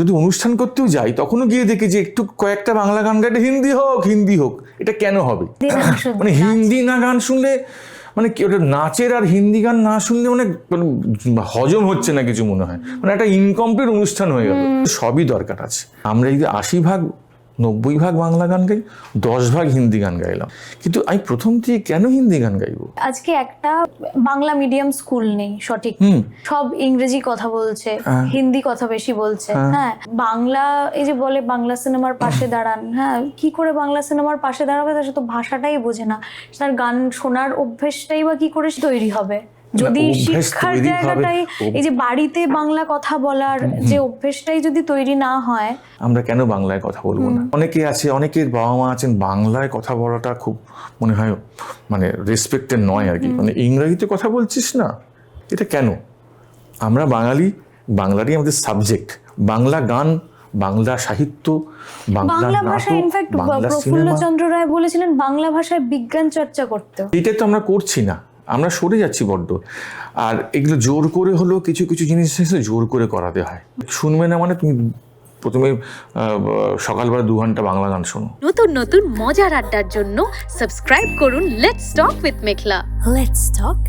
যদি অনুষ্ঠান করতেও যাই তখনও গিয়ে দেখি যে একটু কয়েকটা বাংলা গান গাইলে হিন্দি হোক, এটা কেন হবে? মানে হিন্দি না গান শুনলে মানে কি ওটা নাচের আর হিন্দি গান না শুনলে মানে হজম হচ্ছে না কিছু মনে হয়, মানে একটা ইনকমপ্লিট অনুষ্ঠান হয়ে গেল। সবই দরকার আছে। আমরা যদি 80-90 বাংলা গান গাই, 10 হিন্দি গান গাইলাম, কিন্তু আমি প্রথম থেকে কেন হিন্দি গান গাইবো? আজকে একটা বাংলা মিডিয়াম স্কুল নেই, সঠিক, সব ইংরেজি কথা বলছে, হিন্দি কথা বেশি বলছে। হ্যাঁ, বাংলা এই যে বলে বাংলা সিনেমার পাশে দাঁড়ান, হ্যাঁ, কি করে বাংলা সিনেমার পাশে দাঁড়াবে? তার তো ভাষাটাই বোঝে না, তার গান শোনার অভ্যেসটাই বা কি করে তৈরি হবে যদি শিক্ষার জায়গাটাই এই যে বাড়িতে বাংলা কথা বলার যে অভ্যেসটাই যদি তৈরি না হয়। আমরা কেন বাংলায় কথা বলবো না? অনেকে আছে, অনেকের বাবা মা আছেন বাংলায় কথা বলাটা খুব মনে হয় মানে রেসপেক্টেড নয় আর কি, মানে ইংরেজিতে কথা বলছিস না, এটা কেন? আমরা বাংলারই আমাদের সাবজেক্ট, বাংলা গান, বাংলা সাহিত্য, বাংলা ভাষা। ইনফ্যাক্ট প্রফুল্লচন্দ্র রায় বলেছিলেন বাংলা ভাষায় বিজ্ঞান চর্চা করতে। এটাই তো আমরা করছি না, আমরা সরে যাচ্ছি বড্ড। আর এগুলো জোর করে হলো কিছু কিছু জিনিস জোর করে করাতে হয়। শুনবে না মানে তুমি প্রথমে সকালবেলা 2 ঘন্টা বাংলা গান শোনো। নতুন নতুন মজার আড্ডার জন্য সাবস্ক্রাইব করুন let's talk with Meghla. Let's talk